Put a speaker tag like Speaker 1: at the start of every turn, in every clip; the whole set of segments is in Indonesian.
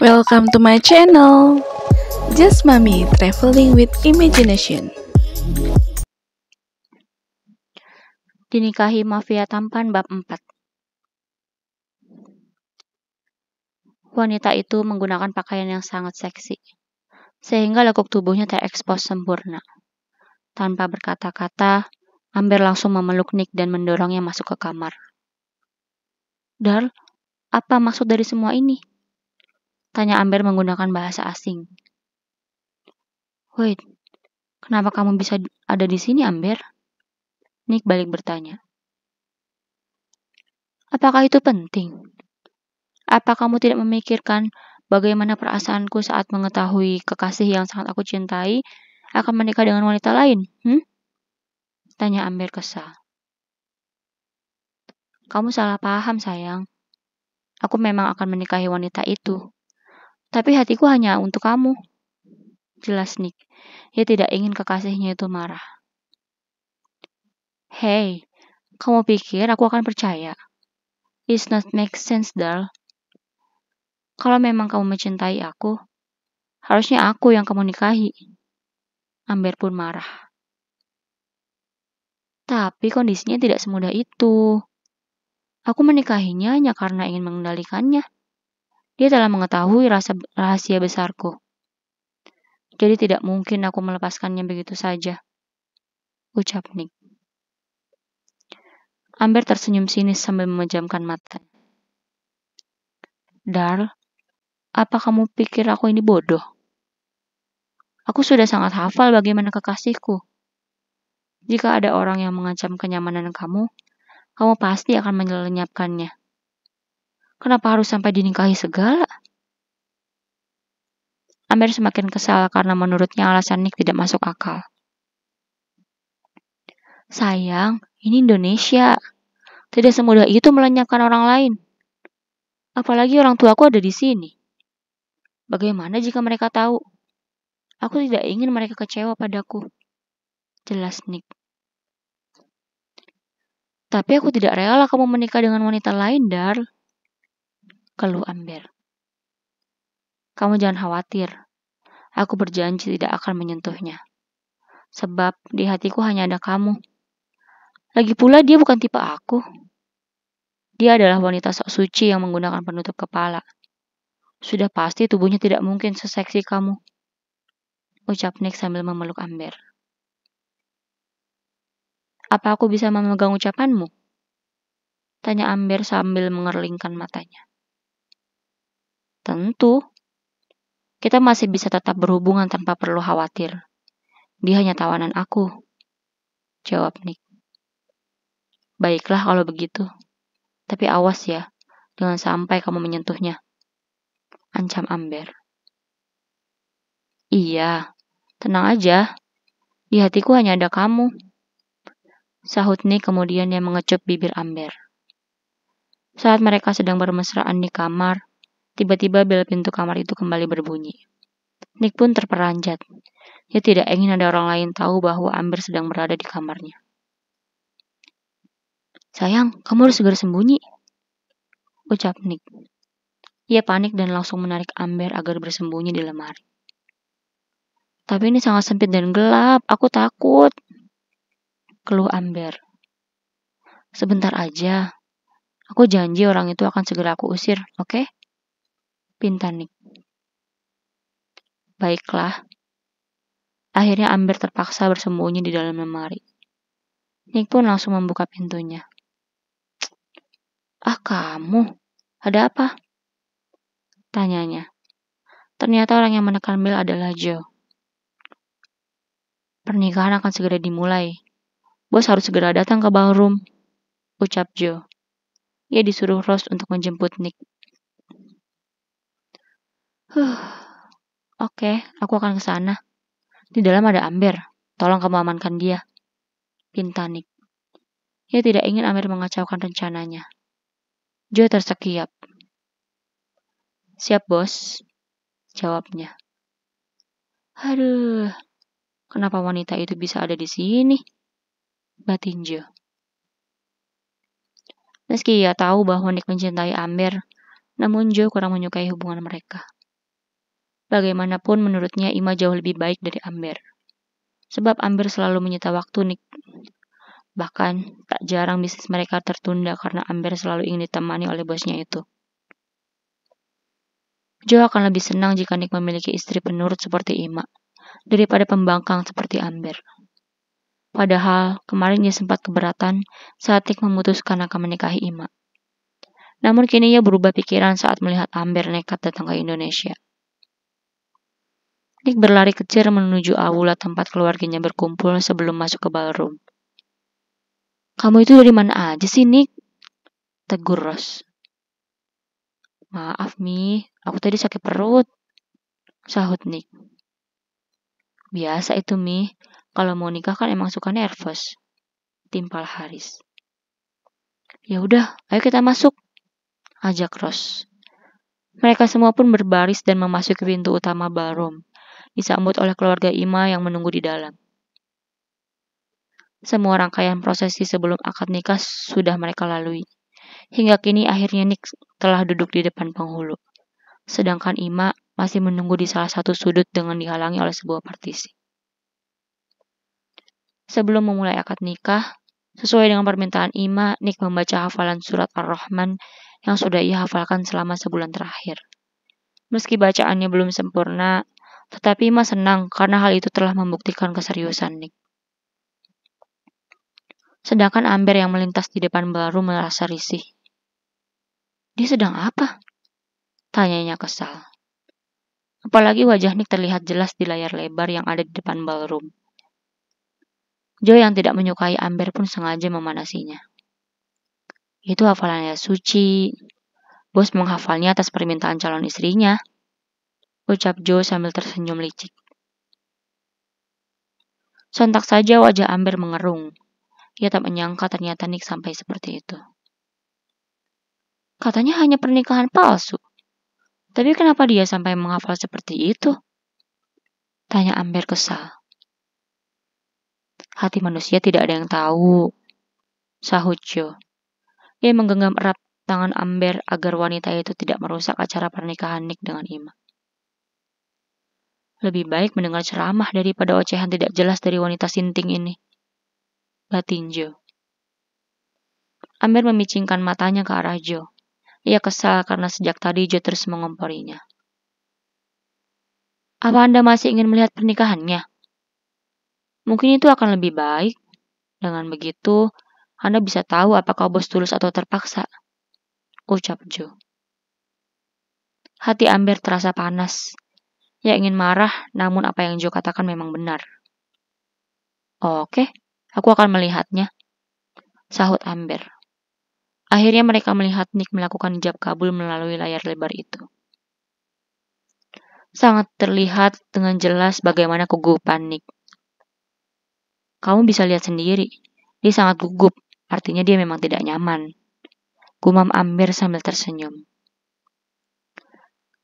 Speaker 1: Welcome to my channel, Just Mami Traveling with Imagination.
Speaker 2: Dinikahi Mafia Tampan Bab 4. Wanita itu menggunakan pakaian yang sangat seksi, sehingga lekuk tubuhnya terekspos sempurna. Tanpa berkata-kata, Amber langsung memeluk Nick dan mendorongnya masuk ke kamar. "Darl, apa maksud dari semua ini?" tanya Amber menggunakan bahasa asing. "Wait, kenapa kamu bisa ada di sini, Amber?" Nick balik bertanya. "Apakah itu penting? Apa kamu tidak memikirkan bagaimana perasaanku saat mengetahui kekasih yang sangat aku cintai akan menikah dengan wanita lain? Tanya Amber kesal. "Kamu salah paham, sayang. Aku memang akan menikahi wanita itu. Tapi hatiku hanya untuk kamu," jelas Nick. Ia tidak ingin kekasihnya itu marah. "Hey, kamu pikir aku akan percaya? It's not make sense, Darl. Kalau memang kamu mencintai aku, harusnya aku yang kamu nikahi." Amber pun marah. "Tapi kondisinya tidak semudah itu. Aku menikahinya hanya karena ingin mengendalikannya. Dia telah mengetahui rahasia besarku. Jadi tidak mungkin aku melepaskannya begitu saja," ucap Nick. Amber tersenyum sinis sambil memejamkan mata. "Darl, apa kamu pikir aku ini bodoh? Aku sudah sangat hafal bagaimana kekasihku. Jika ada orang yang mengancam kenyamanan kamu pasti akan melenyapkannya. Kenapa harus sampai dinikahi segala?" Amber semakin kesal karena menurutnya alasan Nick tidak masuk akal. "Sayang, ini Indonesia. Tidak semudah itu melenyapkan orang lain. Apalagi orang tuaku ada di sini. Bagaimana jika mereka tahu? Aku tidak ingin mereka kecewa padaku," jelas Nick. "Tapi aku tidak rela kamu menikah dengan wanita lain, Darl," keluh Amber. "Kamu jangan khawatir. Aku berjanji tidak akan menyentuhnya. Sebab di hatiku hanya ada kamu. Lagi pula dia bukan tipe aku. Dia adalah wanita sok suci yang menggunakan penutup kepala. Sudah pasti tubuhnya tidak mungkin seseksi kamu," ucap Nick sambil memeluk Amber. "Apa aku bisa memegang ucapanmu?" tanya Amber sambil mengerlingkan matanya. "Tentu. Kita masih bisa tetap berhubungan tanpa perlu khawatir. Dia hanya tawanan aku," jawab Nick. "Baiklah kalau begitu. Tapi awas ya, jangan sampai kamu menyentuhnya," ancam Amber. "Iya, tenang aja. Di hatiku hanya ada kamu," sahut Nick kemudian yang mengecup bibir Amber. Saat mereka sedang bermesraan di kamar, tiba-tiba bel pintu kamar itu kembali berbunyi. Nick pun terperanjat. Dia tidak ingin ada orang lain tahu bahwa Amber sedang berada di kamarnya. "Sayang, kamu harus segera sembunyi," ucap Nick. Ia panik dan langsung menarik Amber agar bersembunyi di lemari. "Tapi ini sangat sempit dan gelap, aku takut," keluh Amber. "Sebentar aja. Aku janji orang itu akan segera aku usir, oke?" pinta Nick. "Baiklah." Akhirnya Amber terpaksa bersembunyi di dalam lemari. Nick pun langsung membuka pintunya. "Ah, kamu, ada apa?" tanyanya. Ternyata orang yang menekan bel adalah Joe. "Pernikahan akan segera dimulai. Bos harus segera datang ke ballroom," ucap Joe. Ia disuruh Rose untuk menjemput Nick. "Oke, aku akan ke sana. Di dalam ada Amber. Tolong kamu amankan dia," pinta Nick. Ia tidak ingin Amber mengacaukan rencananya. Joe tersekiap. "Siap, bos," jawabnya. "Aduh, kenapa wanita itu bisa ada di sini?" batin Joe. Meski ia tahu bahwa Nick mencintai Amber, namun Joe kurang menyukai hubungan mereka. Bagaimanapun menurutnya Ima jauh lebih baik dari Amber. Sebab Amber selalu menyita waktu Nick. Bahkan tak jarang bisnis mereka tertunda karena Amber selalu ingin ditemani oleh bosnya itu. Joe akan lebih senang jika Nick memiliki istri penurut seperti Ima daripada pembangkang seperti Amber. Padahal kemarin dia sempat keberatan saat Nick memutuskan akan menikahi Ima. Namun kini ia berubah pikiran saat melihat Amber nekat datang ke Indonesia. Nick berlari kejar menuju aula tempat keluarganya berkumpul sebelum masuk ke ballroom. "Kamu itu dari mana aja sih, Nick?" tegur Rose. "Maaf, Mi, aku tadi sakit perut," sahut Nick. "Biasa itu, Mi. Kalau mau nikah kan emang suka nervous," timpal Haris. "Ya udah, ayo kita masuk," ajak Rose. Mereka semua pun berbaris dan memasuki pintu utama ballroom, disambut oleh keluarga Ima yang menunggu di dalam. Semua rangkaian prosesi sebelum akad nikah sudah mereka lalui. Hingga kini akhirnya Nick telah duduk di depan penghulu. Sedangkan Ima masih menunggu di salah satu sudut dengan dihalangi oleh sebuah partisi. Sebelum memulai akad nikah, sesuai dengan permintaan Ima, Nick membaca hafalan surat Ar-Rahman yang sudah ia hafalkan selama sebulan terakhir. Meski bacaannya belum sempurna, tetapi Ima senang karena hal itu telah membuktikan keseriusan Nick. Sedangkan Amber yang melintas di depan baru merasa risih. "Dia sedang apa?" tanyanya kesal. Apalagi wajah Nick terlihat jelas di layar lebar yang ada di depan ballroom. Joe yang tidak menyukai Amber pun sengaja memanasinya. "Itu hafalannya suci. Bos menghafalnya atas permintaan calon istrinya," ucap Joe sambil tersenyum licik. Sontak saja wajah Amber mengerung. Ia tak menyangka ternyata Nick sampai seperti itu. "Katanya hanya pernikahan palsu. Tapi kenapa dia sampai menghafal seperti itu?" tanya Amber kesal. "Hati manusia tidak ada yang tahu," sahut Joe. Ia menggenggam erat tangan Amber agar wanita itu tidak merusak acara pernikahan Nick dengan Ima. "Lebih baik mendengar ceramah daripada ocehan tidak jelas dari wanita sinting ini," batin Joe. Amber memicingkan matanya ke arah Joe. Ia kesal karena sejak tadi Joe terus mengomporinya. "Apa Anda masih ingin melihat pernikahannya? Mungkin itu akan lebih baik. Dengan begitu, Anda bisa tahu apakah bos tulus atau terpaksa," ucap Joe. Hati Amber terasa panas. Ia ingin marah, namun apa yang Joe katakan memang benar. "Oke, aku akan melihatnya," sahut Amber. Akhirnya mereka melihat Nick melakukan ijab kabul melalui layar lebar itu. Sangat terlihat dengan jelas bagaimana kegugupan Nick. "Kamu bisa lihat sendiri, dia sangat gugup, artinya dia memang tidak nyaman," gumam Amber sambil tersenyum.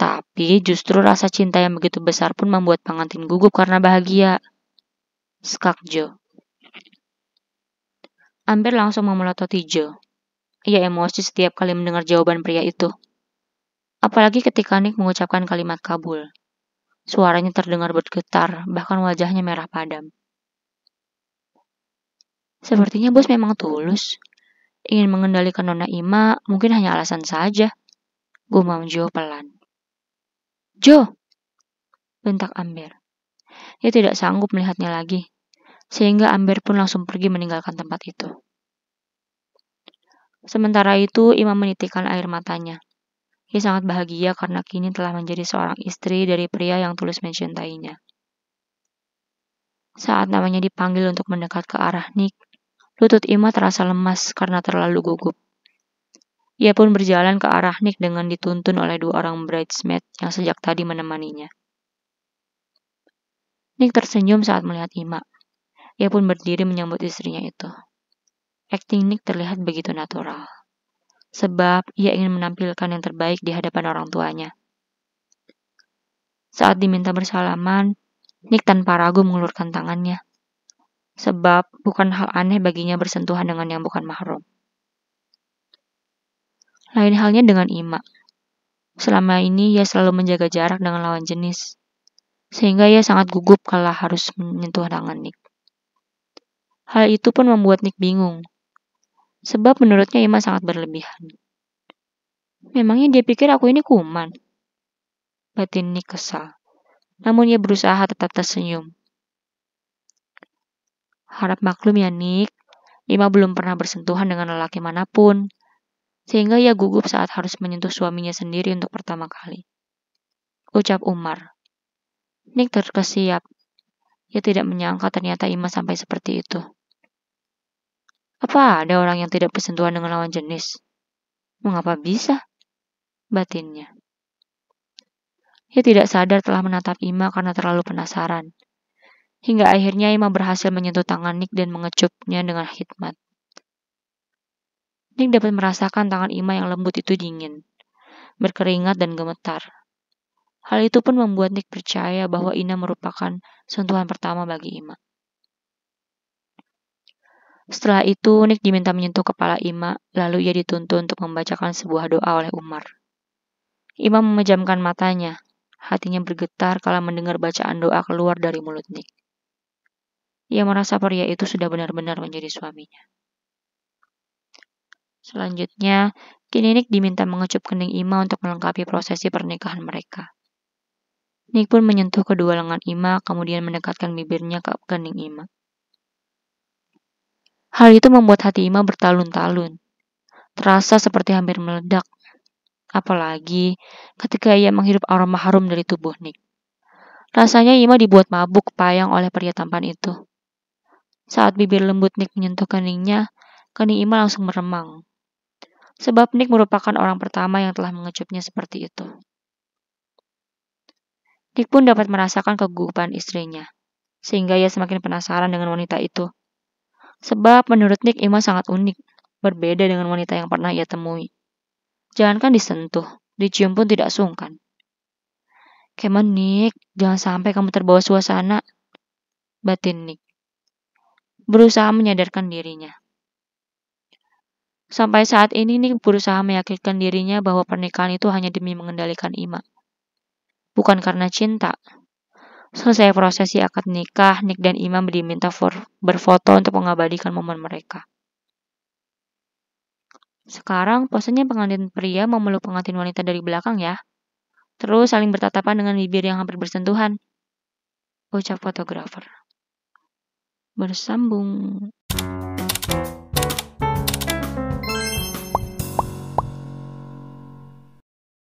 Speaker 2: "Tapi justru rasa cinta yang begitu besar pun membuat pengantin gugup karena bahagia," skak Joe. Amber langsung memelototi Joe. Ia emosi setiap kali mendengar jawaban pria itu. Apalagi ketika Nick mengucapkan kalimat kabul. Suaranya terdengar bergetar, bahkan wajahnya merah padam. "Sepertinya bos memang tulus. Ingin mengendalikan Nona Ima mungkin hanya alasan saja," gumam Joe pelan. "Joe!" bentak Amber. Ia tidak sanggup melihatnya lagi, sehingga Amber pun langsung pergi meninggalkan tempat itu. Sementara itu, Ima menitikkan air matanya. Ia sangat bahagia karena kini telah menjadi seorang istri dari pria yang tulus mencintainya. Saat namanya dipanggil untuk mendekat ke arah Nick, lutut Ima terasa lemas karena terlalu gugup. Ia pun berjalan ke arah Nick dengan dituntun oleh 2 orang bridesmaid yang sejak tadi menemaninya. Nick tersenyum saat melihat Ima. Ia pun berdiri menyambut istrinya itu. Akting Nick terlihat begitu natural. Sebab ia ingin menampilkan yang terbaik di hadapan orang tuanya. Saat diminta bersalaman, Nick tanpa ragu mengulurkan tangannya. Sebab bukan hal aneh baginya bersentuhan dengan yang bukan mahram. Lain halnya dengan Ima. Selama ini ia selalu menjaga jarak dengan lawan jenis, sehingga ia sangat gugup kalau harus menyentuh tangan Nick. Hal itu pun membuat Nick bingung, sebab menurutnya Ima sangat berlebihan. Memangnya dia pikir aku ini kuman? Batin Nick kesal, namun ia berusaha tetap tersenyum. Harap maklum ya Nick, Ima belum pernah bersentuhan dengan lelaki manapun, sehingga ia gugup saat harus menyentuh suaminya sendiri untuk pertama kali. Ucap Umar. Nick terkesiap. Ia tidak menyangka ternyata Ima sampai seperti itu. Apa ada orang yang tidak bersentuhan dengan lawan jenis? Mengapa bisa? Batinnya. Ia tidak sadar telah menatap Ima karena terlalu penasaran. Hingga akhirnya Ima berhasil menyentuh tangan Nick dan mengecupnya dengan hikmat. Nick dapat merasakan tangan Ima yang lembut itu dingin, berkeringat dan gemetar. Hal itu pun membuat Nick percaya bahwa Ina merupakan sentuhan pertama bagi Ima. Setelah itu, Nick diminta menyentuh kepala Ima, lalu ia dituntut untuk membacakan sebuah doa oleh Umar. Ima memejamkan matanya, hatinya bergetar kala mendengar bacaan doa keluar dari mulut Nick. Ia merasa pria itu sudah benar-benar menjadi suaminya. Selanjutnya, kini Nick diminta mengecup kening Ima untuk melengkapi prosesi pernikahan mereka. Nick pun menyentuh kedua lengan Ima, kemudian mendekatkan bibirnya ke kening Ima. Hal itu membuat hati Ima bertalun-talun, terasa seperti hampir meledak. Apalagi ketika ia menghirup aroma harum dari tubuh Nick. Rasanya Ima dibuat mabuk payang oleh pria tampan itu. Saat bibir lembut Nick menyentuh keningnya, kening Ima langsung meremang. Sebab Nick merupakan orang pertama yang telah mengecupnya seperti itu. Nick pun dapat merasakan kegugupan istrinya, sehingga ia semakin penasaran dengan wanita itu. Sebab menurut Nick Ima sangat unik, berbeda dengan wanita yang pernah ia temui. Jangankan disentuh, dicium pun tidak sungkan. Kemen Nick, jangan sampai kamu terbawa suasana, batin Nick. Berusaha menyadarkan dirinya. Sampai saat ini Nick berusaha meyakinkan dirinya bahwa pernikahan itu hanya demi mengendalikan Ima. Bukan karena cinta. Selesai prosesi akad nikah, Nick dan Ima diminta berfoto untuk mengabadikan momen mereka. Sekarang posenya pengantin pria memeluk pengantin wanita dari belakang ya. Terus saling bertatapan dengan bibir yang hampir bersentuhan. Ucap fotografer. Bersambung.